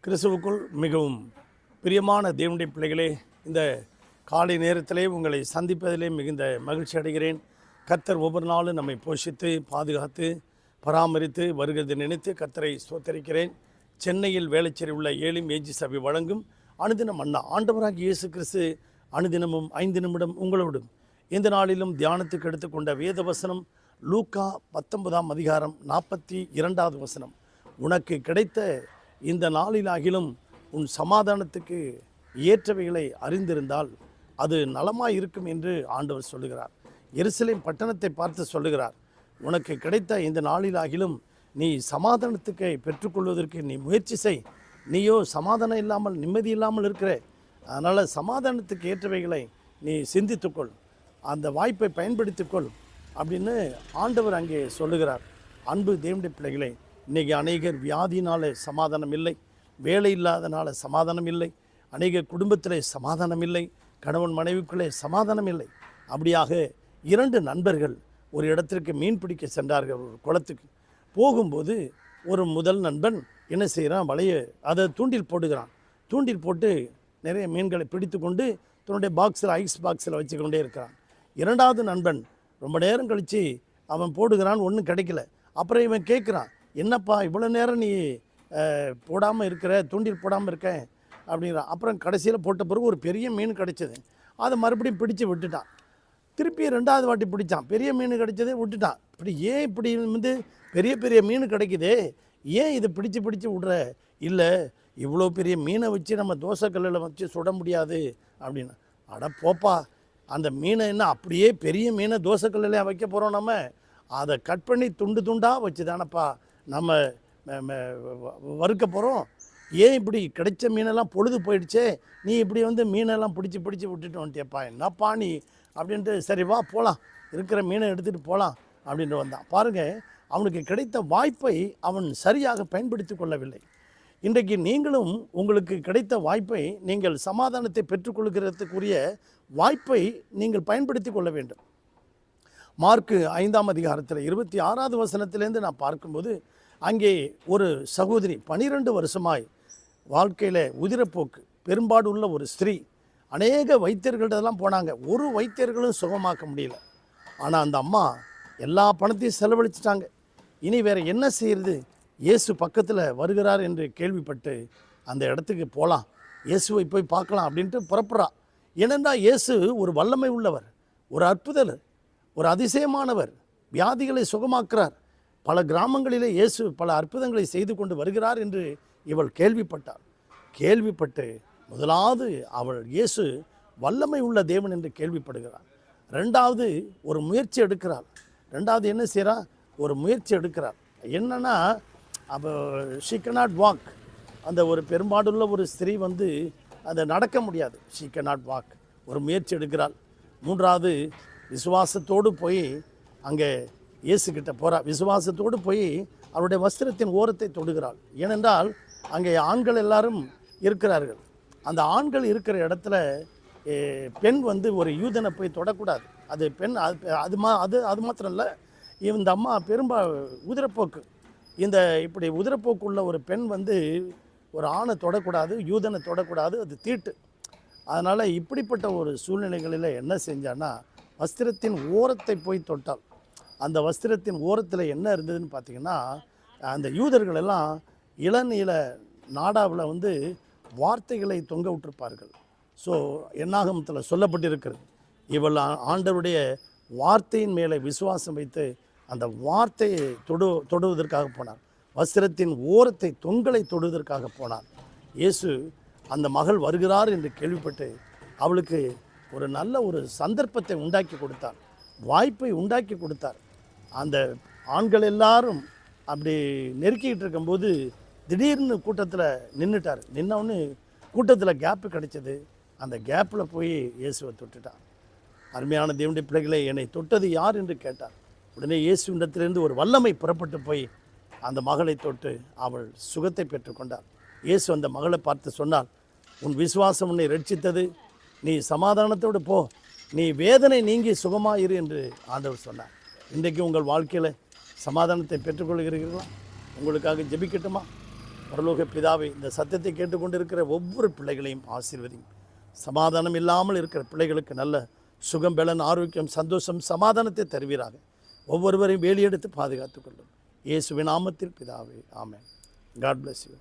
கிறிஸ்துவுக்குள் மிகவும் பிரியமான தேவனுடைய பிள்ளைகளே, இந்த காலை நேரத்திலே உங்களை சந்திப்பதிலே மிகுந்த மகிழ்ச்சி அடைகிறேன். கர்த்தர் ஒவ்வொரு நாளும் நம்மை போஷித்து பாதுகாத்து பராமரித்து வருகிறது நினைத்து கர்த்தரை ஸ்தோத்தரிக்கிறேன். சென்னையில் வேளச்சேரி உள்ள ஏலிம் ஏஜி சபை வழங்கும் அனுதினம் அண்ணா ஆண்டவராகிய இயேசு கிறிஸ்து அனுதினமும் 5 நிமிடம் உங்களோடும் இந்த நாளிலும் தியானத்துக்கு எடுத்துக்கொண்ட வேத வசனம் லூக்கா 19ஆம் அதிகாரம் 42வது வசனம். உனக்கு கிடைத்த இந்த நாளிலாகிலும் உன் சமாதானத்துக்கு ஏற்றவைகளை அறிந்திருந்தால் அது நலமாய் இருக்கும் என்று ஆண்டவர் சொல்லுகிறார். எருசலேம் பட்டணத்தை பார்த்து சொல்லுகிறார், உனக்கு கிடைத்த இந்த நாளிலாகிலும் நீ சமாதானத்துக்கு பெற்றுக்கொள்வதற்கு நீ முயற்சி செய். நீயோ சமாதானம் இல்லாமல் நிம்மதி இல்லாமல் இருக்கிற, அதனால் சமாதானத்துக்கு ஏற்றவைகளை நீ சிந்தித்துக்கொள், அந்த வாய்ப்பை பயன்படுத்திக்கொள் அப்படின்னு ஆண்டவர் அங்கே சொல்லுகிறார். அன்பு தேவனுடைய பிள்ளைகளே, இன்றைக்கி அநேகர் வியாதியினால் சமாதானம் இல்லை, வேலை இல்லாதனால சமாதானம் இல்லை, அநேக குடும்பத்தில் சமாதானம் இல்லை, கணவன் மனைவிக்குள்ளே சமாதானம் இல்லை. அப்படியாக 2 நண்பர்கள் ஒரு இடத்திற்கு மீன் பிடிக்க சென்றார்கள். ஒரு குளத்துக்கு போகும்போது ஒரு முதல் நண்பன் என்ன செய்கிறான், அதை தூண்டில் போடுகிறான். தூண்டில் போட்டு நிறைய மீன்களை பிடித்து கொண்டு தன்னுடைய ஐஸ் பாக்ஸில் வச்சு கொண்டே இருக்கிறான். 2வது நண்பன் ரொம்ப நேரம் கழித்து அவன் போடுகிறான், ஒன்றும் கிடைக்கல. அப்புறம் இவன் கேட்குறான், என்னப்பா இவ்வளோ நேரம் நீ போடாமல் இருக்கிற, தூண்டில் போடாமல் இருக்கேன் அப்படிங்கிறான். அப்புறம் கடைசியில் போட்ட பிறகு ஒரு பெரிய மீன் கிடைச்சது. அதை மறுபடியும் பிடிச்சி விட்டுட்டான். திருப்பி 2வது வாட்டி பிடிச்சான், பெரிய மீன் கிடைச்சதே விட்டுட்டான். இப்படி பெரிய பெரிய மீன் கிடைக்குதே, ஏன் இதை பிடிச்சி விடுற? இல்லை, இவ்வளோ பெரிய மீனை வச்சு நம்ம தோசைக்கல்லில் வச்சு சுட முடியாது அப்படின்னு. அட போப்பா, அந்த மீனை என்ன அப்படியே பெரிய மீனை தோசைக்கல்லில் வைக்க போகிறோம்? நம்ம அதை கட் பண்ணி துண்டு துண்டாக வச்சு தானப்பா நம்ம வறுக்க போகிறோம். ஏன் இப்படி கிடைச்ச மீனெல்லாம் பொழுது போயிடுச்சே, நீ இப்படி மீனெல்லாம் பிடிச்சி விட்டுட்டு வந்துட்டியப்பா, என்னப்பா நீ அப்படின்ட்டு, சரி வா போகலாம், இருக்கிற மீனை எடுத்துகிட்டு போகலாம் அப்படின்ட்டு வந்தான். பாருங்கள், அவனுக்கு கிடைத்த வாய்ப்பை அவன் சரியாக பயன்படுத்தி கொள்ளவில்லை. இன்றைக்கு நீங்களும் உங்களுக்கு கிடைத்த வாய்ப்பை, நீங்கள் சமாதானத்தை பெற்றுக்கொள்கிறதுக்குரிய வாய்ப்பை நீங்கள் பயன்படுத்தி கொள்ள வேண்டும். மார்க்கு 5ஆம் அதிகாரத்தில் 26வது வசனத்திலேருந்து நான் பார்க்கும்போது, அங்கே ஒரு சகோதரி 12 வருஷமாய் வாழ்க்கையில் உதிரப்போக்கு பெரும்பாடு உள்ள ஒரு ஸ்திரீ, அநேக வைத்தியர்கள்ட்டெல்லாம் போனாங்க, ஒரு வைத்தியர்களும் சுகமாக்க முடியல. ஆனால் அந்த அம்மா எல்லா பணத்தையும் செலவழிச்சிட்டாங்க. இனி வேறு என்ன செய்கிறது? இயேசு பக்கத்தில் வருகிறார் என்று கேள்விப்பட்டு அந்த இடத்துக்கு போகலாம், இயேசுவை போய் பார்க்கலாம் அப்படின்ட்டு புறப்படுறா. ஏனென்றால் இயேசு ஒரு வல்லமை உள்ளவர், ஒரு அற்புதர், ஒரு அதிசயமானவர், வியாதிகளை சுகமாக்குறார். பல கிராமங்களிலே இயேசு பல அற்புதங்களை செய்து கொண்டு வருகிறார் என்று இவள் கேள்விப்பட்டு முதலாவது அவள் இயேசு வல்லமை உள்ள தேவன் என்று கேள்விப்படுகிறார். 2வது ஒரு முயற்சி எடுக்கிறாள். 2வது என்ன செய்கிறா, ஒரு முயற்சி எடுக்கிறார். என்னன்னா, அப்போ ஷீ கனாட் வாக். அந்த ஒரு பெரும்பாடுள்ள ஒரு ஸ்திரீ அதை நடக்க முடியாது, ஷீ கனாட் வாக். ஒரு முயற்சி எடுக்கிறாள். 3வது விசுவாசத்தோடு போய் அங்கே இயேசுக்கிட்ட போகிறாள். விசுவாசத்தோடு போய் அவருடைய வஸ்திரத்தின் ஓரத்தை தொடுகிறாள். ஏனென்றால் அங்கே ஆண்கள் எல்லாரும் இருக்கிறார்கள். அந்த ஆண்கள் இருக்கிற இடத்துல பெண் ஒரு யூதனை போய் தொடக்கூடாது. அது பெண் அது மாத்திரம் இல்லை, இந்த அம்மா உதிரப்போக்கு. இப்படி உதிரப்போக்கு உள்ள ஒரு பெண் ஒரு ஆணை தொடக்கூடாது, யூதனை தொடக்கூடாது, அது தீட்டு. அதனால் இப்படிப்பட்ட ஒரு சூழ்நிலைகளில் என்ன செஞ்சான்னா, வஸ்திரத்தின் ஓரத்தை போய் தொட்டாள். அந்த வஸ்திரத்தின் ஓரத்தில் என்ன இருந்ததுன்னு பார்த்திங்கன்னா, அந்த யூதர்கள் எல்லாம் இளநீல நாடாவில் வார்த்தைகளை தொங்க விட்டுருப்பார்கள். ஸோ என்னாகமத்தில் சொல்லப்பட்டிருக்கிறது, இவள் ஆண்டவருடைய வார்த்தையின் மேலே விசுவாசம் வைத்து அந்த வார்த்தையை தொடுவதற்காக போனார். வஸ்திரத்தின் ஓரத்தை தொங்கலை தொடுவதற்காக போனார். இயேசு அந்த மகள் வருகிறார் என்று கேள்விப்பட்டு அவளுக்கு ஒரு நல்ல ஒரு சந்தர்ப்பத்தை உண்டாக்கி கொடுத்தார், வாய்ப்பை உண்டாக்கி கொடுத்தார். அந்த ஆண்கள் எல்லாரும் அப்படி நெருக்கிக்கிட்டு இருக்கும்போது திடீர்னு கூட்டத்தில் நின்றுட்டார். நின்னவொன்னு கூட்டத்தில் கேப்பு கிடைச்சது. அந்த கேப்பில் போய் இயேசுவை தொட்டுட்டார். அருமையான தேவனுடைய பிள்ளைகளை, என்னை தொட்டது யார் என்று கேட்டார். உடனே இயேசுவிடத்திலிருந்து ஒரு வல்லமை புறப்பட்டு போய் அந்த மகளை தொட்டு அவள் சுகத்தை பெற்றுக்கொண்டார். இயேசு அந்த மகளை பார்த்து சொன்னார், உன் விசுவாசம் உன்னை ரட்சித்தது, நீ சமாதானத்தோடு போ, நீ வேதனை நீங்கி சுகமாயிரு என்று ஆண்டவர் சொன்னார். இன்றைக்கு உங்கள் வாழ்க்கையில் சமாதானத்தை பெற்றுக்கொள்கிறீர்களா? உங்களுக்காக ஜெபிக்கட்டுமா? பரலோக பிதாவே, இந்த சத்தத்தை கேட்டுக்கொண்டிருக்கிற ஒவ்வொரு பிள்ளைகளையும் ஆசீர்வதியும். சமாதானம் இல்லாமல் இருக்கிற பிள்ளைகளுக்கு நல்ல சுகம், பலன், ஆரோக்கியம், சந்தோஷம், சமாதானத்தை தருவீராக. ஒவ்வொருவரையும் வேலியெடுத்து பாதுகாத்துக் கொள்ளும். இயேசுவின் நாமத்தில் பிதாவே, ஆமென். God bless you.